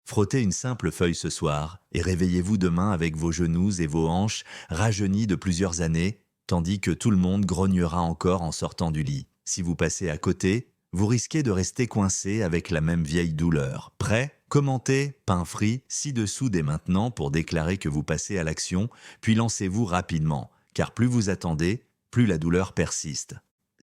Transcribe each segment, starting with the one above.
Frottez une simple feuille ce soir et réveillez-vous demain avec vos genoux et vos hanches rajeunis de plusieurs années, tandis que tout le monde grognera encore en sortant du lit. Si vous passez à côté, vous risquez de rester coincé avec la même vieille douleur. Prêt? Commentez pain frit ci-dessous dès maintenant pour déclarer que vous passez à l'action, puis lancez-vous rapidement, car plus vous attendez, plus la douleur persiste.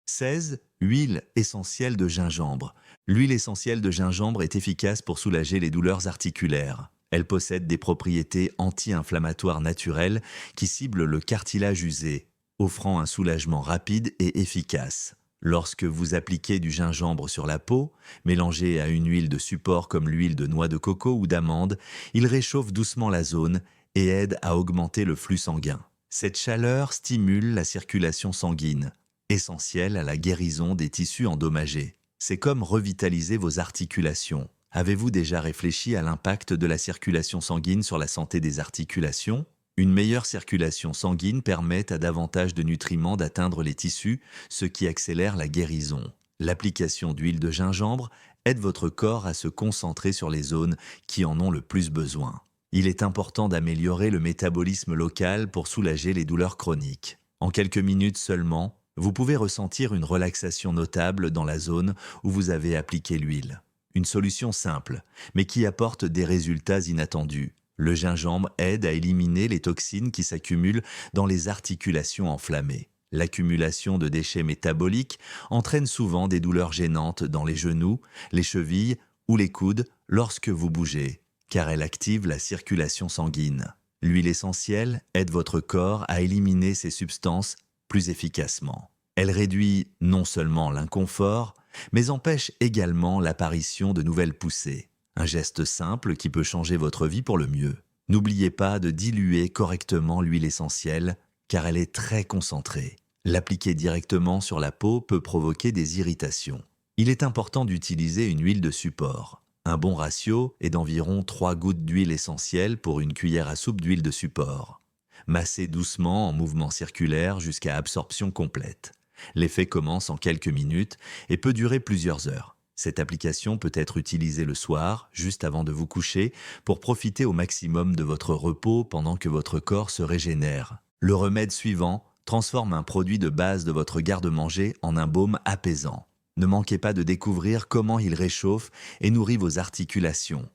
16. Huile essentielle de gingembre. L'huile essentielle de gingembre est efficace pour soulager les douleurs articulaires. Elle possède des propriétés anti-inflammatoires naturelles qui ciblent le cartilage usé, offrant un soulagement rapide et efficace. Lorsque vous appliquez du gingembre sur la peau, mélangé à une huile de support comme l'huile de noix de coco ou d'amande, il réchauffe doucement la zone et aide à augmenter le flux sanguin. Cette chaleur stimule la circulation sanguine, essentielle à la guérison des tissus endommagés. C'est comme revitaliser vos articulations. Avez-vous déjà réfléchi à l'impact de la circulation sanguine sur la santé des articulations? Une meilleure circulation sanguine permet à davantage de nutriments d'atteindre les tissus, ce qui accélère la guérison. L'application d'huile de gingembre aide votre corps à se concentrer sur les zones qui en ont le plus besoin. Il est important d'améliorer le métabolisme local pour soulager les douleurs chroniques. En quelques minutes seulement, vous pouvez ressentir une relaxation notable dans la zone où vous avez appliqué l'huile. Une solution simple, mais qui apporte des résultats inattendus. Le gingembre aide à éliminer les toxines qui s'accumulent dans les articulations enflammées. L'accumulation de déchets métaboliques entraîne souvent des douleurs gênantes dans les genoux, les chevilles ou les coudes lorsque vous bougez, car elle active la circulation sanguine. L'huile essentielle aide votre corps à éliminer ces substances plus efficacement. Elle réduit non seulement l'inconfort, mais empêche également l'apparition de nouvelles poussées. Un geste simple qui peut changer votre vie pour le mieux. N'oubliez pas de diluer correctement l'huile essentielle, car elle est très concentrée. L'appliquer directement sur la peau peut provoquer des irritations. Il est important d'utiliser une huile de support. Un bon ratio est d'environ 3 gouttes d'huile essentielle pour une cuillère à soupe d'huile de support. Massez doucement en mouvement circulaire jusqu'à absorption complète. L'effet commence en quelques minutes et peut durer plusieurs heures. Cette application peut être utilisée le soir, juste avant de vous coucher, pour profiter au maximum de votre repos pendant que votre corps se régénère. Le remède suivant transforme un produit de base de votre garde-manger en un baume apaisant. Ne manquez pas de découvrir comment il réchauffe et nourrit vos articulations.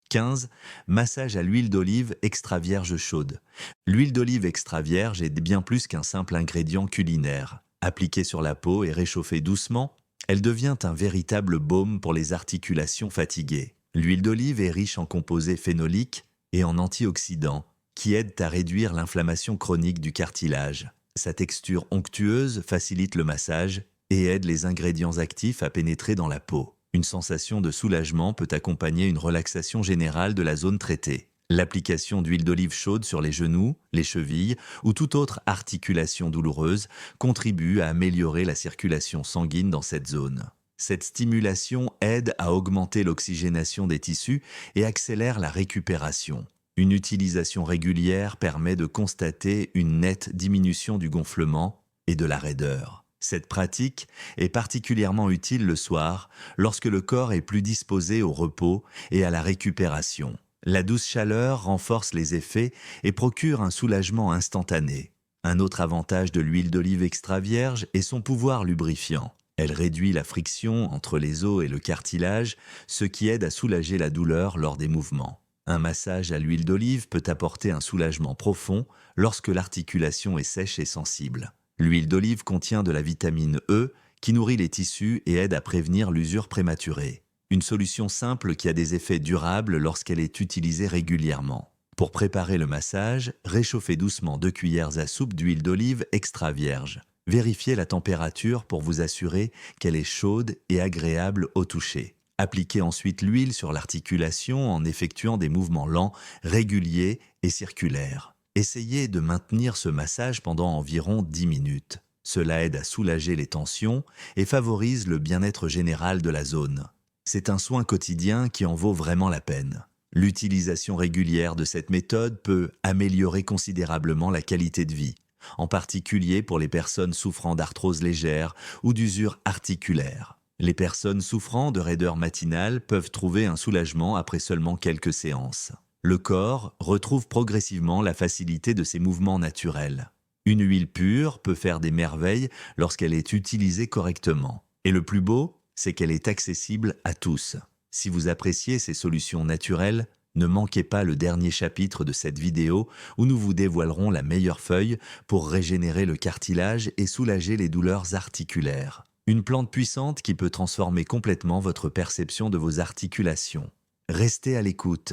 15. Massage à l'huile d'olive extra vierge chaude. L'huile d'olive extra vierge est bien plus qu'un simple ingrédient culinaire. Appliquée sur la peau et réchauffée doucement, elle devient un véritable baume pour les articulations fatiguées. L'huile d'olive est riche en composés phénoliques et en antioxydants qui aident à réduire l'inflammation chronique du cartilage. Sa texture onctueuse facilite le massage et aide les ingrédients actifs à pénétrer dans la peau. Une sensation de soulagement peut accompagner une relaxation générale de la zone traitée. L'application d'huile d'olive chaude sur les genoux, les chevilles ou toute autre articulation douloureuse contribue à améliorer la circulation sanguine dans cette zone. Cette stimulation aide à augmenter l'oxygénation des tissus et accélère la récupération. Une utilisation régulière permet de constater une nette diminution du gonflement et de la raideur. Cette pratique est particulièrement utile le soir lorsque le corps est plus disposé au repos et à la récupération. La douce chaleur renforce les effets et procure un soulagement instantané. Un autre avantage de l'huile d'olive extra vierge est son pouvoir lubrifiant. Elle réduit la friction entre les os et le cartilage, ce qui aide à soulager la douleur lors des mouvements. Un massage à l'huile d'olive peut apporter un soulagement profond lorsque l'articulation est sèche et sensible. L'huile d'olive contient de la vitamine E qui nourrit les tissus et aide à prévenir l'usure prématurée. Une solution simple qui a des effets durables lorsqu'elle est utilisée régulièrement. Pour préparer le massage, réchauffez doucement 2 cuillères à soupe d'huile d'olive extra vierge. Vérifiez la température pour vous assurer qu'elle est chaude et agréable au toucher. Appliquez ensuite l'huile sur l'articulation en effectuant des mouvements lents, réguliers et circulaires. Essayez de maintenir ce massage pendant environ 10 minutes. Cela aide à soulager les tensions et favorise le bien-être général de la zone. C'est un soin quotidien qui en vaut vraiment la peine. L'utilisation régulière de cette méthode peut améliorer considérablement la qualité de vie, en particulier pour les personnes souffrant d'arthrose légère ou d'usure articulaire. Les personnes souffrant de raideur matinale peuvent trouver un soulagement après seulement quelques séances. Le corps retrouve progressivement la facilité de ses mouvements naturels. Une huile pure peut faire des merveilles lorsqu'elle est utilisée correctement. Et le plus beau, c'est qu'elle est accessible à tous. Si vous appréciez ces solutions naturelles, ne manquez pas le dernier chapitre de cette vidéo où nous vous dévoilerons la meilleure feuille pour régénérer le cartilage et soulager les douleurs articulaires. Une plante puissante qui peut transformer complètement votre perception de vos articulations. Restez à l'écoute.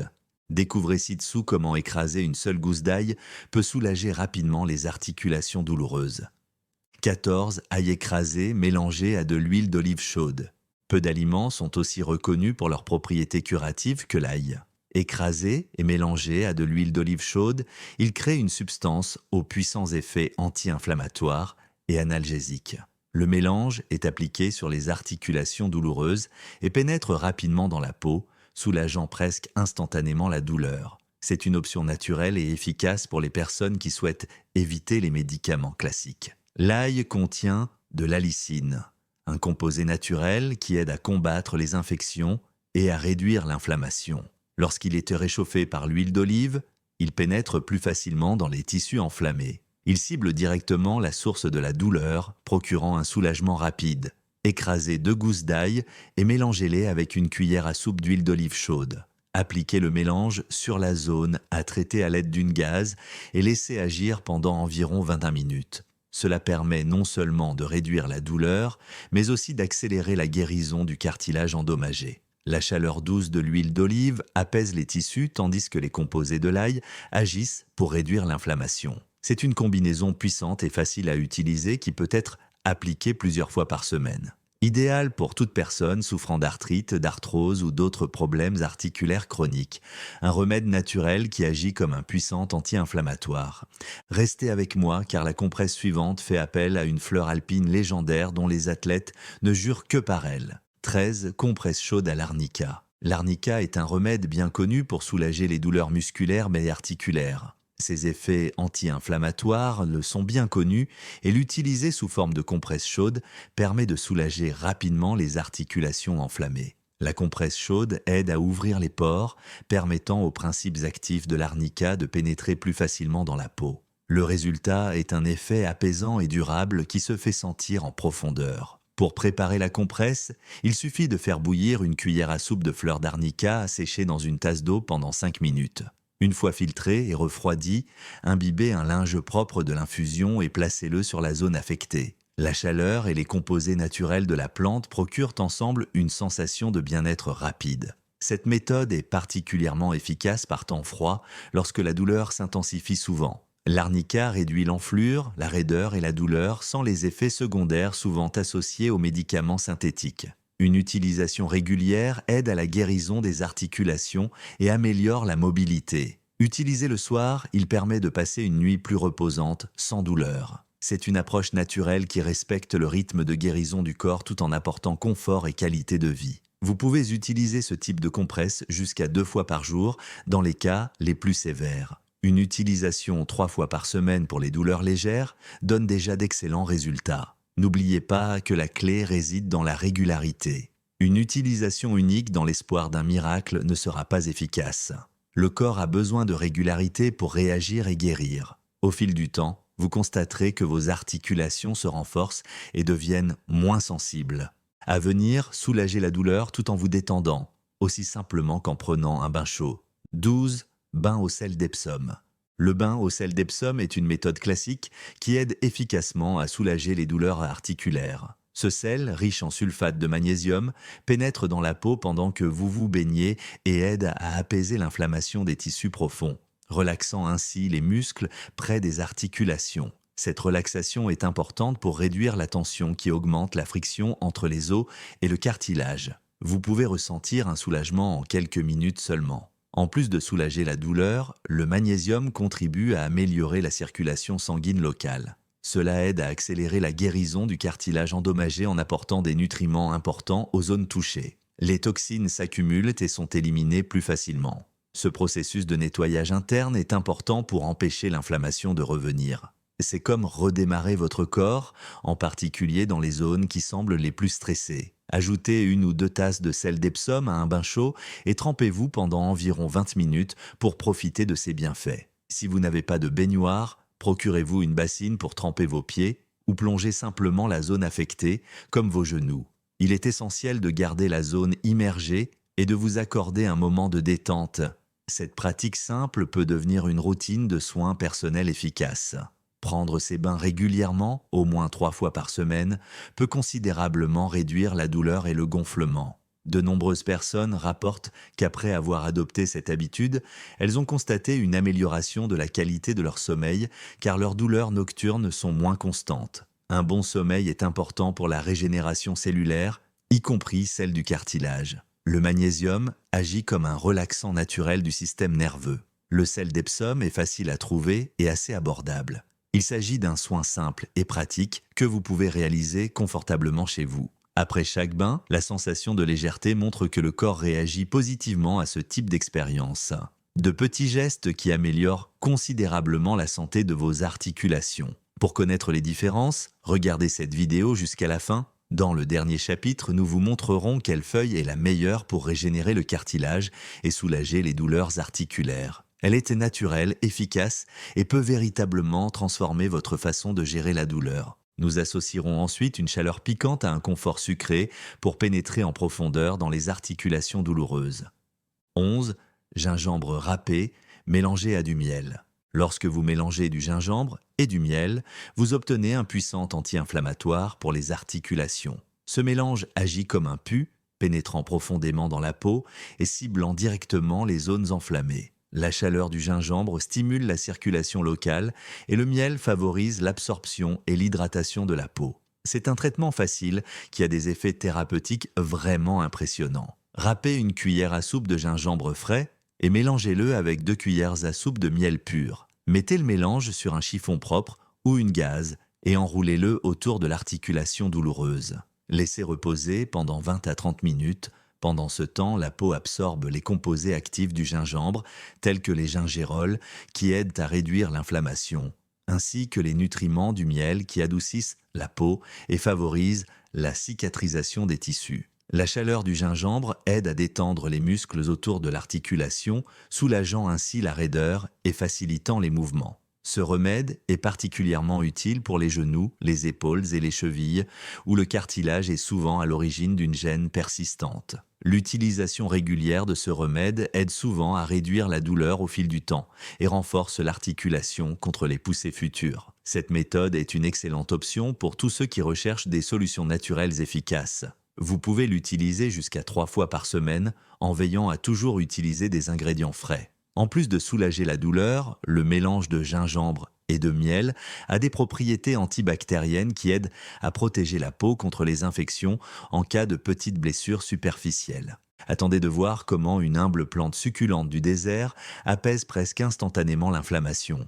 Découvrez ci-dessous comment écraser une seule gousse d'ail peut soulager rapidement les articulations douloureuses. 14 ail écrasés mélangés à de l'huile d'olive chaude. Peu d'aliments sont aussi reconnus pour leurs propriétés curatives que l'ail. Écrasé et mélangé à de l'huile d'olive chaude, il crée une substance aux puissants effets anti-inflammatoires et analgésiques. Le mélange est appliqué sur les articulations douloureuses et pénètre rapidement dans la peau, soulageant presque instantanément la douleur. C'est une option naturelle et efficace pour les personnes qui souhaitent éviter les médicaments classiques. L'ail contient de l'allicine, un composé naturel qui aide à combattre les infections et à réduire l'inflammation. Lorsqu'il est réchauffé par l'huile d'olive, il pénètre plus facilement dans les tissus enflammés. Il cible directement la source de la douleur, procurant un soulagement rapide. Écrasez 2 gousses d'ail et mélangez-les avec une cuillère à soupe d'huile d'olive chaude. Appliquez le mélange sur la zone à traiter à l'aide d'une gaze et laissez agir pendant environ 21 minutes. Cela permet non seulement de réduire la douleur, mais aussi d'accélérer la guérison du cartilage endommagé. La chaleur douce de l'huile d'olive apaise les tissus tandis que les composés de l'ail agissent pour réduire l'inflammation. C'est une combinaison puissante et facile à utiliser qui peut être appliquée plusieurs fois par semaine. Idéal pour toute personne souffrant d'arthrite, d'arthrose ou d'autres problèmes articulaires chroniques. Un remède naturel qui agit comme un puissant anti-inflammatoire. Restez avec moi car la compresse suivante fait appel à une fleur alpine légendaire dont les athlètes ne jurent que par elle. 13 compresses chaudes à l'arnica. L'arnica est un remède bien connu pour soulager les douleurs musculaires mais articulaires. Ses effets anti-inflammatoires le sont bien connus et l'utiliser sous forme de compresse chaude permet de soulager rapidement les articulations enflammées. La compresse chaude aide à ouvrir les pores, permettant aux principes actifs de l'arnica de pénétrer plus facilement dans la peau. Le résultat est un effet apaisant et durable qui se fait sentir en profondeur. Pour préparer la compresse, il suffit de faire bouillir une cuillère à soupe de fleurs d'arnica asséchée dans une tasse d'eau pendant 5 minutes. Une fois filtré et refroidi, imbibez un linge propre de l'infusion et placez-le sur la zone affectée. La chaleur et les composés naturels de la plante procurent ensemble une sensation de bien-être rapide. Cette méthode est particulièrement efficace par temps froid lorsque la douleur s'intensifie souvent. L'arnica réduit l'enflure, la raideur et la douleur sans les effets secondaires souvent associés aux médicaments synthétiques. Une utilisation régulière aide à la guérison des articulations et améliore la mobilité. Utilisé le soir, il permet de passer une nuit plus reposante, sans douleur. C'est une approche naturelle qui respecte le rythme de guérison du corps tout en apportant confort et qualité de vie. Vous pouvez utiliser ce type de compresse jusqu'à 2 fois par jour dans les cas les plus sévères. Une utilisation 3 fois par semaine pour les douleurs légères donne déjà d'excellents résultats. N'oubliez pas que la clé réside dans la régularité. Une utilisation unique dans l'espoir d'un miracle ne sera pas efficace. Le corps a besoin de régularité pour réagir et guérir. Au fil du temps, vous constaterez que vos articulations se renforcent et deviennent moins sensibles. À venir, soulagez la douleur tout en vous détendant, aussi simplement qu'en prenant un bain chaud. 12. Bain au sel d'Epsom. Le bain au sel d'Epsom est une méthode classique qui aide efficacement à soulager les douleurs articulaires. Ce sel, riche en sulfate de magnésium, pénètre dans la peau pendant que vous vous baignez et aide à apaiser l'inflammation des tissus profonds, relaxant ainsi les muscles près des articulations. Cette relaxation est importante pour réduire la tension qui augmente la friction entre les os et le cartilage. Vous pouvez ressentir un soulagement en quelques minutes seulement. En plus de soulager la douleur, le magnésium contribue à améliorer la circulation sanguine locale. Cela aide à accélérer la guérison du cartilage endommagé en apportant des nutriments importants aux zones touchées. Les toxines s'accumulent et sont éliminées plus facilement. Ce processus de nettoyage interne est important pour empêcher l'inflammation de revenir. C'est comme redémarrer votre corps, en particulier dans les zones qui semblent les plus stressées. Ajoutez 1 ou 2 tasses de sel d'Epsom à un bain chaud et trempez-vous pendant environ 20 minutes pour profiter de ses bienfaits. Si vous n'avez pas de baignoire, procurez-vous une bassine pour tremper vos pieds ou plongez simplement la zone affectée, comme vos genoux. Il est essentiel de garder la zone immergée et de vous accorder un moment de détente. Cette pratique simple peut devenir une routine de soins personnels efficace. Prendre ces bains régulièrement, au moins 3 fois par semaine, peut considérablement réduire la douleur et le gonflement. De nombreuses personnes rapportent qu'après avoir adopté cette habitude, elles ont constaté une amélioration de la qualité de leur sommeil car leurs douleurs nocturnes sont moins constantes. Un bon sommeil est important pour la régénération cellulaire, y compris celle du cartilage. Le magnésium agit comme un relaxant naturel du système nerveux. Le sel d'Epsom est facile à trouver et assez abordable. Il s'agit d'un soin simple et pratique que vous pouvez réaliser confortablement chez vous. Après chaque bain, la sensation de légèreté montre que le corps réagit positivement à ce type d'expérience. De petits gestes qui améliorent considérablement la santé de vos articulations. Pour connaître les différences, regardez cette vidéo jusqu'à la fin. Dans le dernier chapitre, nous vous montrerons quelle feuille est la meilleure pour régénérer le cartilage et soulager les douleurs articulaires. Elle est naturelle, efficace et peut véritablement transformer votre façon de gérer la douleur. Nous associerons ensuite une chaleur piquante à un confort sucré pour pénétrer en profondeur dans les articulations douloureuses. 11. Gingembre râpé mélangé à du miel. Lorsque vous mélangez du gingembre et du miel, vous obtenez un puissant anti-inflammatoire pour les articulations. Ce mélange agit comme un pu, pénétrant profondément dans la peau et ciblant directement les zones enflammées. La chaleur du gingembre stimule la circulation locale et le miel favorise l'absorption et l'hydratation de la peau. C'est un traitement facile qui a des effets thérapeutiques vraiment impressionnants. Râpez une cuillère à soupe de gingembre frais et mélangez-le avec 2 cuillères à soupe de miel pur. Mettez le mélange sur un chiffon propre ou une gaze et enroulez-le autour de l'articulation douloureuse. Laissez reposer pendant 20 à 30 minutes. Pendant ce temps, la peau absorbe les composés actifs du gingembre, tels que les gingérols, qui aident à réduire l'inflammation, ainsi que les nutriments du miel qui adoucissent la peau et favorisent la cicatrisation des tissus. La chaleur du gingembre aide à détendre les muscles autour de l'articulation, soulageant ainsi la raideur et facilitant les mouvements. Ce remède est particulièrement utile pour les genoux, les épaules et les chevilles, où le cartilage est souvent à l'origine d'une gêne persistante. L'utilisation régulière de ce remède aide souvent à réduire la douleur au fil du temps et renforce l'articulation contre les poussées futures. Cette méthode est une excellente option pour tous ceux qui recherchent des solutions naturelles efficaces. Vous pouvez l'utiliser jusqu'à 3 fois par semaine en veillant à toujours utiliser des ingrédients frais. En plus de soulager la douleur, le mélange de gingembre et de miel a des propriétés antibactériennes qui aident à protéger la peau contre les infections en cas de petites blessures superficielles. Attendez de voir comment une humble plante succulente du désert apaise presque instantanément l'inflammation.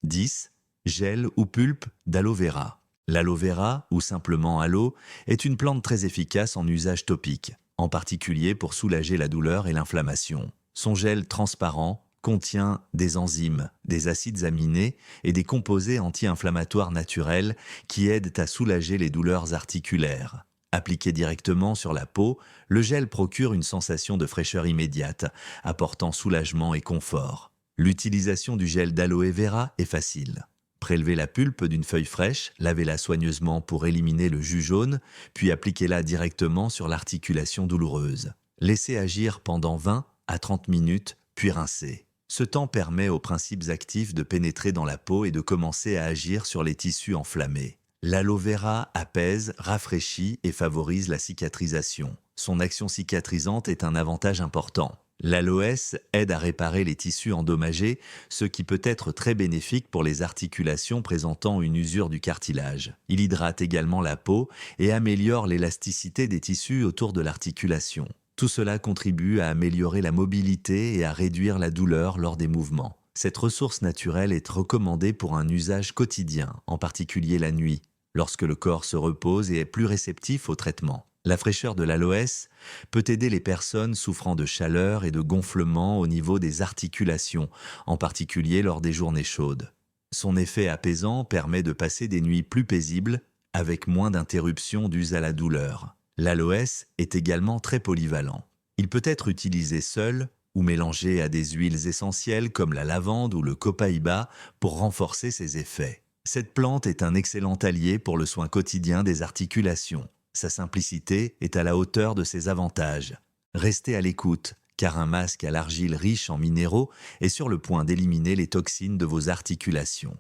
10. Gel ou pulpe d'aloe vera. L'aloe vera, ou simplement aloe, est une plante très efficace en usage topique, en particulier pour soulager la douleur et l'inflammation. Son gel transparent contient des enzymes, des acides aminés et des composés anti-inflammatoires naturels qui aident à soulager les douleurs articulaires. Appliqué directement sur la peau, le gel procure une sensation de fraîcheur immédiate, apportant soulagement et confort. L'utilisation du gel d'aloe vera est facile. Prélevez la pulpe d'une feuille fraîche, lavez-la soigneusement pour éliminer le jus jaune, puis appliquez-la directement sur l'articulation douloureuse. Laissez agir pendant 20 à 30 minutes, puis rincez. Ce temps permet aux principes actifs de pénétrer dans la peau et de commencer à agir sur les tissus enflammés. L'aloe vera apaise, rafraîchit et favorise la cicatrisation. Son action cicatrisante est un avantage important. L'aloès aide à réparer les tissus endommagés, ce qui peut être très bénéfique pour les articulations présentant une usure du cartilage. Il hydrate également la peau et améliore l'élasticité des tissus autour de l'articulation. Tout cela contribue à améliorer la mobilité et à réduire la douleur lors des mouvements. Cette ressource naturelle est recommandée pour un usage quotidien, en particulier la nuit, lorsque le corps se repose et est plus réceptif au traitement. La fraîcheur de l'aloès peut aider les personnes souffrant de chaleur et de gonflement au niveau des articulations, en particulier lors des journées chaudes. Son effet apaisant permet de passer des nuits plus paisibles, avec moins d'interruptions dues à la douleur. L'aloès est également très polyvalent. Il peut être utilisé seul ou mélangé à des huiles essentielles comme la lavande ou le copaïba pour renforcer ses effets. Cette plante est un excellent allié pour le soin quotidien des articulations. Sa simplicité est à la hauteur de ses avantages. Restez à l'écoute, car un masque à l'argile riche en minéraux est sur le point d'éliminer les toxines de vos articulations.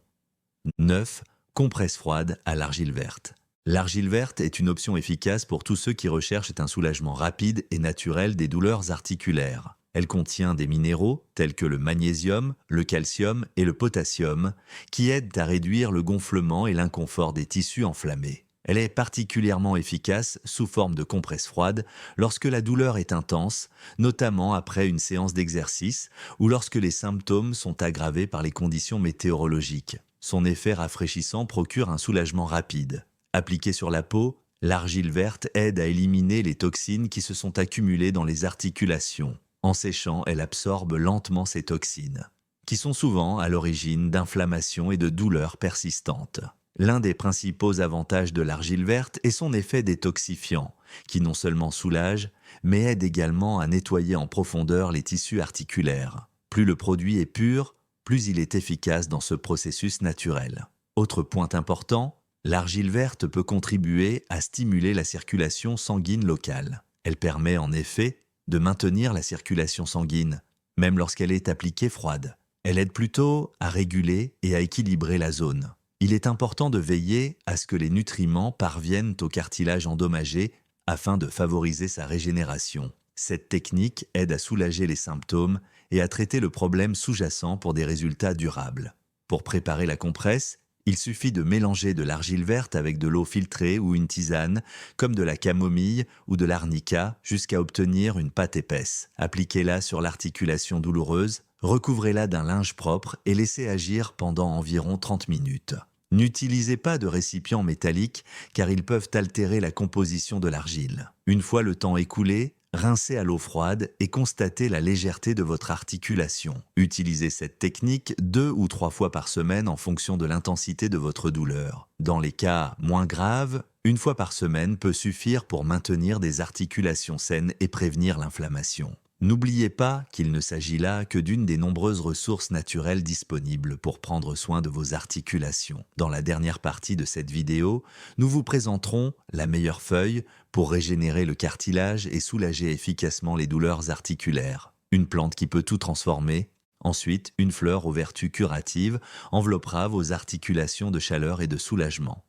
9. Compresse froide à l'argile verte. L'argile verte est une option efficace pour tous ceux qui recherchent un soulagement rapide et naturel des douleurs articulaires. Elle contient des minéraux tels que le magnésium, le calcium et le potassium qui aident à réduire le gonflement et l'inconfort des tissus enflammés. Elle est particulièrement efficace sous forme de compresse froide lorsque la douleur est intense, notamment après une séance d'exercice ou lorsque les symptômes sont aggravés par les conditions météorologiques. Son effet rafraîchissant procure un soulagement rapide. Appliquée sur la peau, l'argile verte aide à éliminer les toxines qui se sont accumulées dans les articulations. En séchant, elle absorbe lentement ces toxines, qui sont souvent à l'origine d'inflammations et de douleurs persistantes. L'un des principaux avantages de l'argile verte est son effet détoxifiant, qui non seulement soulage, mais aide également à nettoyer en profondeur les tissus articulaires. Plus le produit est pur, plus il est efficace dans ce processus naturel. Autre point important, l'argile verte peut contribuer à stimuler la circulation sanguine locale. Elle permet en effet de maintenir la circulation sanguine, même lorsqu'elle est appliquée froide. Elle aide plutôt à réguler et à équilibrer la zone. Il est important de veiller à ce que les nutriments parviennent au cartilage endommagé afin de favoriser sa régénération. Cette technique aide à soulager les symptômes et à traiter le problème sous-jacent pour des résultats durables. Pour préparer la compresse, il suffit de mélanger de l'argile verte avec de l'eau filtrée ou une tisane, comme de la camomille ou de l'arnica, jusqu'à obtenir une pâte épaisse. Appliquez-la sur l'articulation douloureuse, recouvrez-la d'un linge propre et laissez agir pendant environ 30 minutes. N'utilisez pas de récipients métalliques car ils peuvent altérer la composition de l'argile. Une fois le temps écoulé, rincez à l'eau froide et constatez la légèreté de votre articulation. Utilisez cette technique 2 ou 3 fois par semaine en fonction de l'intensité de votre douleur. Dans les cas moins graves, 1 fois par semaine peut suffire pour maintenir des articulations saines et prévenir l'inflammation. N'oubliez pas qu'il ne s'agit là que d'une des nombreuses ressources naturelles disponibles pour prendre soin de vos articulations. Dans la dernière partie de cette vidéo, nous vous présenterons la meilleure feuille pour régénérer le cartilage et soulager efficacement les douleurs articulaires. Une plante qui peut tout transformer. Ensuite, une fleur aux vertus curatives enveloppera vos articulations de chaleur et de soulagement.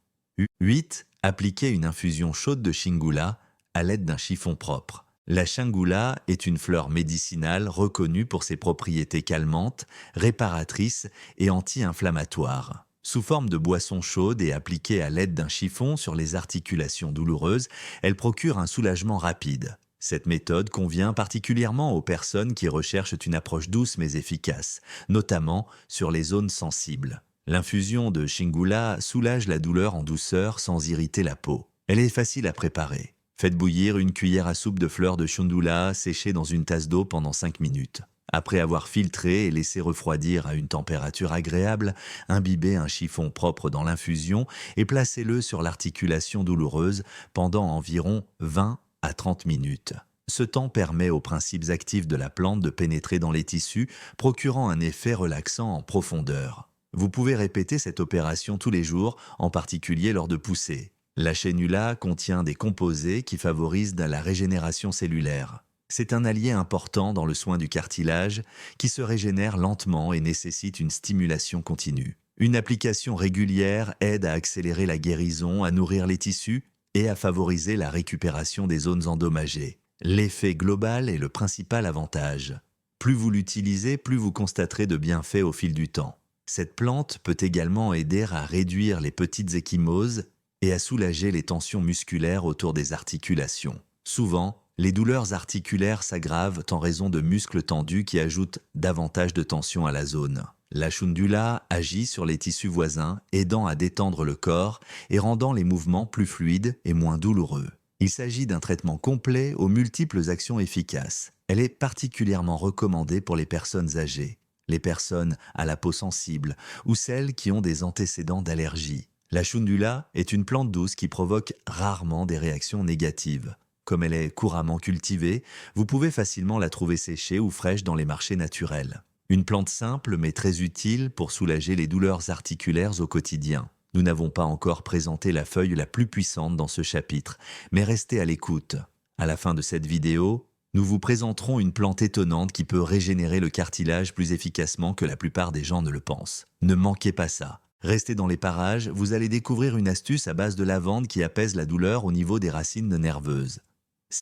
8. Appliquez une infusion chaude de shingula à l'aide d'un chiffon propre. La shingula est une fleur médicinale reconnue pour ses propriétés calmantes, réparatrices et anti-inflammatoires. Sous forme de boisson chaude et appliquée à l'aide d'un chiffon sur les articulations douloureuses, elle procure un soulagement rapide. Cette méthode convient particulièrement aux personnes qui recherchent une approche douce mais efficace, notamment sur les zones sensibles. L'infusion de shingula soulage la douleur en douceur sans irriter la peau. Elle est facile à préparer. Faites bouillir une cuillère à soupe de fleurs de shingula séchées dans une tasse d'eau pendant 5 minutes. Après avoir filtré et laissé refroidir à une température agréable, imbibez un chiffon propre dans l'infusion et placez-le sur l'articulation douloureuse pendant environ 20 à 30 minutes. Ce temps permet aux principes actifs de la plante de pénétrer dans les tissus, procurant un effet relaxant en profondeur. Vous pouvez répéter cette opération tous les jours, en particulier lors de poussées. La shingula contient des composés qui favorisent la régénération cellulaire. C'est un allié important dans le soin du cartilage qui se régénère lentement et nécessite une stimulation continue. Une application régulière aide à accélérer la guérison, à nourrir les tissus et à favoriser la récupération des zones endommagées. L'effet global est le principal avantage. Plus vous l'utilisez, plus vous constaterez de bienfaits au fil du temps. Cette plante peut également aider à réduire les petites ecchymoses et à soulager les tensions musculaires autour des articulations. Souvent, les douleurs articulaires s'aggravent en raison de muscles tendus qui ajoutent davantage de tension à la zone. La shundula agit sur les tissus voisins, aidant à détendre le corps et rendant les mouvements plus fluides et moins douloureux. Il s'agit d'un traitement complet aux multiples actions efficaces. Elle est particulièrement recommandée pour les personnes âgées, les personnes à la peau sensible ou celles qui ont des antécédents d'allergie. La shundula est une plante douce qui provoque rarement des réactions négatives. Comme elle est couramment cultivée, vous pouvez facilement la trouver séchée ou fraîche dans les marchés naturels. Une plante simple mais très utile pour soulager les douleurs articulaires au quotidien. Nous n'avons pas encore présenté la feuille la plus puissante dans ce chapitre, mais restez à l'écoute. À la fin de cette vidéo, nous vous présenterons une plante étonnante qui peut régénérer le cartilage plus efficacement que la plupart des gens ne le pensent. Ne manquez pas ça. Restez dans les parages, vous allez découvrir une astuce à base de lavande qui apaise la douleur au niveau des racines nerveuses.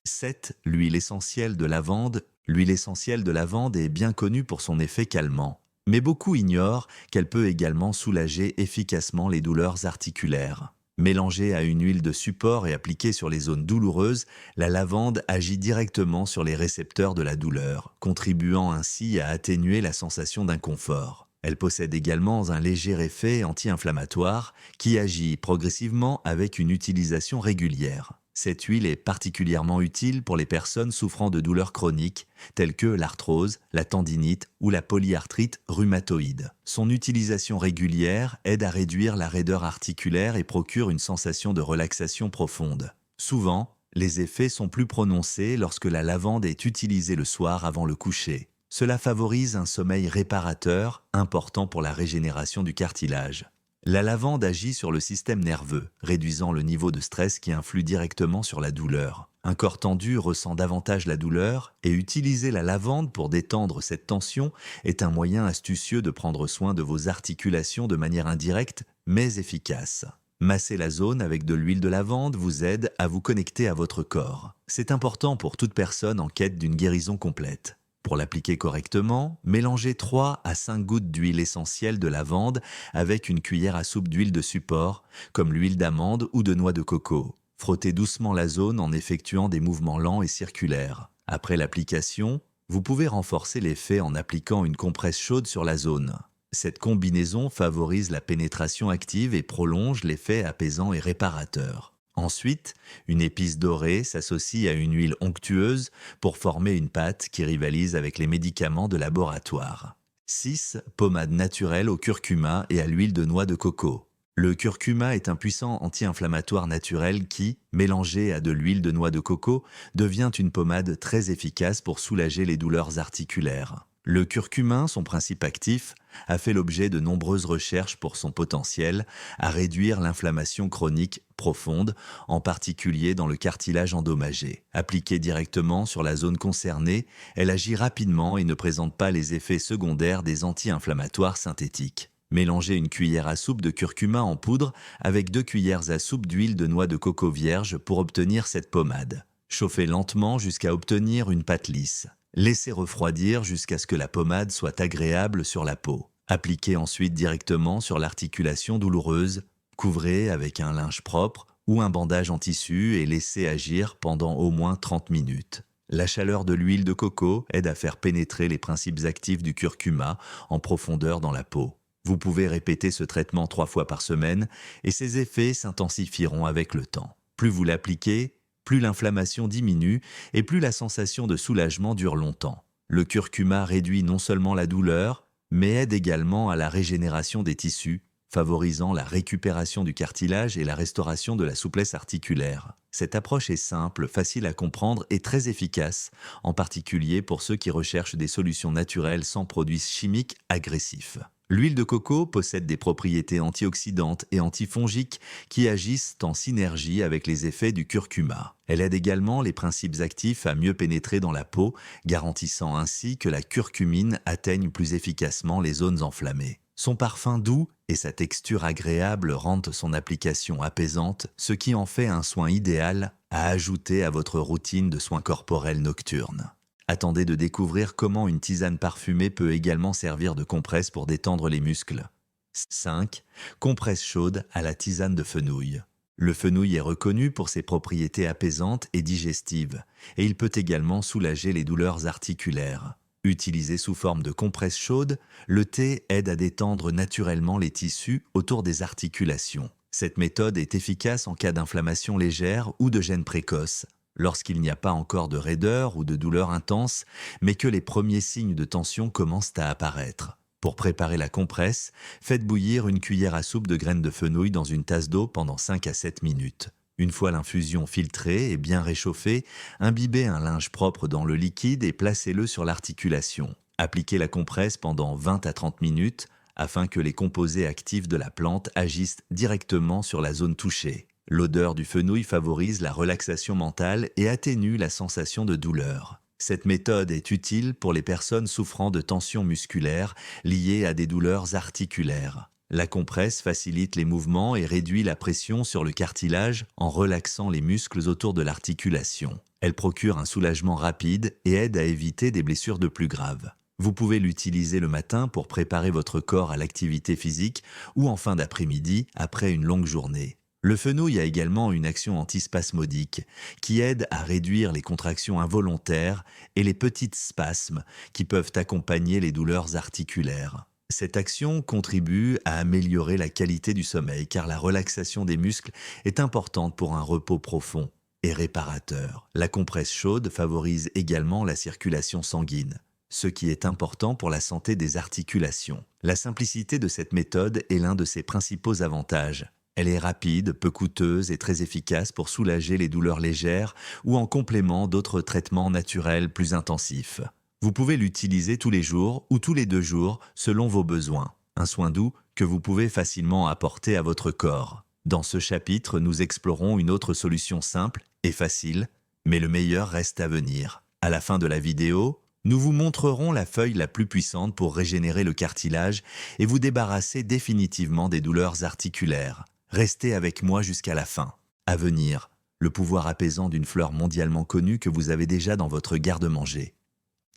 7. L'huile essentielle de lavande. L'huile essentielle de lavande est bien connue pour son effet calmant. Mais beaucoup ignorent qu'elle peut également soulager efficacement les douleurs articulaires. Mélangée à une huile de support et appliquée sur les zones douloureuses, la lavande agit directement sur les récepteurs de la douleur, contribuant ainsi à atténuer la sensation d'inconfort. Elle possède également un léger effet anti-inflammatoire qui agit progressivement avec une utilisation régulière. Cette huile est particulièrement utile pour les personnes souffrant de douleurs chroniques telles que l'arthrose, la tendinite ou la polyarthrite rhumatoïde. Son utilisation régulière aide à réduire la raideur articulaire et procure une sensation de relaxation profonde. Souvent, les effets sont plus prononcés lorsque la lavande est utilisée le soir avant le coucher. Cela favorise un sommeil réparateur, important pour la régénération du cartilage. La lavande agit sur le système nerveux, réduisant le niveau de stress qui influe directement sur la douleur. Un corps tendu ressent davantage la douleur et utiliser la lavande pour détendre cette tension est un moyen astucieux de prendre soin de vos articulations de manière indirecte mais efficace. Masser la zone avec de l'huile de lavande vous aide à vous connecter à votre corps. C'est important pour toute personne en quête d'une guérison complète. Pour l'appliquer correctement, mélangez 3 à 5 gouttes d'huile essentielle de lavande avec une cuillère à soupe d'huile de support, comme l'huile d'amande ou de noix de coco. Frottez doucement la zone en effectuant des mouvements lents et circulaires. Après l'application, vous pouvez renforcer l'effet en appliquant une compresse chaude sur la zone. Cette combinaison favorise la pénétration active et prolonge l'effet apaisant et réparateur. Ensuite, une épice dorée s'associe à une huile onctueuse pour former une pâte qui rivalise avec les médicaments de laboratoire. 6. Pommade naturelle au curcuma et à l'huile de noix de coco. Le curcuma est un puissant anti-inflammatoire naturel qui, mélangé à de l'huile de noix de coco, devient une pommade très efficace pour soulager les douleurs articulaires. Le curcumin, son principe actif, a fait l'objet de nombreuses recherches pour son potentiel à réduire l'inflammation chronique profonde, en particulier dans le cartilage endommagé. Appliquée directement sur la zone concernée, elle agit rapidement et ne présente pas les effets secondaires des anti-inflammatoires synthétiques. Mélangez une cuillère à soupe de curcuma en poudre avec 2 cuillères à soupe d'huile de noix de coco vierge pour obtenir cette pommade. Chauffez lentement jusqu'à obtenir une pâte lisse. Laissez refroidir jusqu'à ce que la pommade soit agréable sur la peau. Appliquez ensuite directement sur l'articulation douloureuse, couvrez avec un linge propre ou un bandage en tissu et laissez agir pendant au moins 30 minutes. La chaleur de l'huile de coco aide à faire pénétrer les principes actifs du curcuma en profondeur dans la peau. Vous pouvez répéter ce traitement 3 fois par semaine et ses effets s'intensifieront avec le temps. Plus vous l'appliquez, plus l'inflammation diminue et plus la sensation de soulagement dure longtemps. Le curcuma réduit non seulement la douleur, mais aide également à la régénération des tissus, favorisant la récupération du cartilage et la restauration de la souplesse articulaire. Cette approche est simple, facile à comprendre et très efficace, en particulier pour ceux qui recherchent des solutions naturelles sans produits chimiques agressifs. L'huile de coco possède des propriétés antioxydantes et antifongiques qui agissent en synergie avec les effets du curcuma. Elle aide également les principes actifs à mieux pénétrer dans la peau, garantissant ainsi que la curcumine atteigne plus efficacement les zones enflammées. Son parfum doux et sa texture agréable rendent son application apaisante, ce qui en fait un soin idéal à ajouter à votre routine de soins corporels nocturnes. Attendez de découvrir comment une tisane parfumée peut également servir de compresse pour détendre les muscles. 5. Compresse chaude à la tisane de fenouil. Le fenouil est reconnu pour ses propriétés apaisantes et digestives, et il peut également soulager les douleurs articulaires. Utilisé sous forme de compresse chaude, le thé aide à détendre naturellement les tissus autour des articulations. Cette méthode est efficace en cas d'inflammation légère ou de gêne précoce, lorsqu'il n'y a pas encore de raideur ou de douleur intense, mais que les premiers signes de tension commencent à apparaître. Pour préparer la compresse, faites bouillir une cuillère à soupe de graines de fenouil dans une tasse d'eau pendant 5 à 7 minutes. Une fois l'infusion filtrée et bien réchauffée, imbibez un linge propre dans le liquide et placez-le sur l'articulation. Appliquez la compresse pendant 20 à 30 minutes afin que les composés actifs de la plante agissent directement sur la zone touchée. L'odeur du fenouil favorise la relaxation mentale et atténue la sensation de douleur. Cette méthode est utile pour les personnes souffrant de tensions musculaires liées à des douleurs articulaires. La compresse facilite les mouvements et réduit la pression sur le cartilage en relaxant les muscles autour de l'articulation. Elle procure un soulagement rapide et aide à éviter des blessures de plus graves. Vous pouvez l'utiliser le matin pour préparer votre corps à l'activité physique ou en fin d'après-midi après une longue journée. Le fenouil a également une action antispasmodique qui aide à réduire les contractions involontaires et les petites spasmes qui peuvent accompagner les douleurs articulaires. Cette action contribue à améliorer la qualité du sommeil car la relaxation des muscles est importante pour un repos profond et réparateur. La compresse chaude favorise également la circulation sanguine, ce qui est important pour la santé des articulations. La simplicité de cette méthode est l'un de ses principaux avantages. Elle est rapide, peu coûteuse et très efficace pour soulager les douleurs légères ou en complément d'autres traitements naturels plus intensifs. Vous pouvez l'utiliser tous les jours ou tous les 2 jours selon vos besoins. Un soin doux que vous pouvez facilement apporter à votre corps. Dans ce chapitre, nous explorons une autre solution simple et facile, mais le meilleur reste à venir. À la fin de la vidéo, nous vous montrerons la feuille la plus puissante pour régénérer le cartilage et vous débarrasser définitivement des douleurs articulaires. Restez avec moi jusqu'à la fin. À venir, le pouvoir apaisant d'une fleur mondialement connue que vous avez déjà dans votre garde-manger.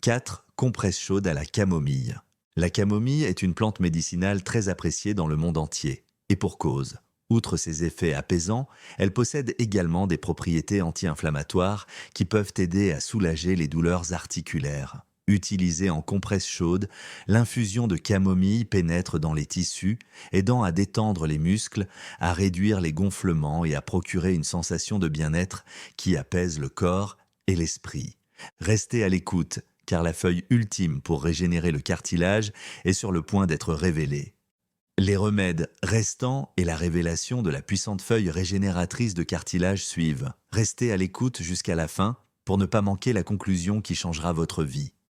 4. Compresse chaude à la camomille. La camomille est une plante médicinale très appréciée dans le monde entier. Et pour cause. Outre ses effets apaisants, elle possède également des propriétés anti-inflammatoires qui peuvent aider à soulager les douleurs articulaires. Utilisée en compresse chaude, l'infusion de camomille pénètre dans les tissus, aidant à détendre les muscles, à réduire les gonflements et à procurer une sensation de bien-être qui apaise le corps et l'esprit. Restez à l'écoute, car la feuille ultime pour régénérer le cartilage est sur le point d'être révélée. Les remèdes restants et la révélation de la puissante feuille régénératrice de cartilage suivent. Restez à l'écoute jusqu'à la fin pour ne pas manquer la conclusion qui changera votre vie.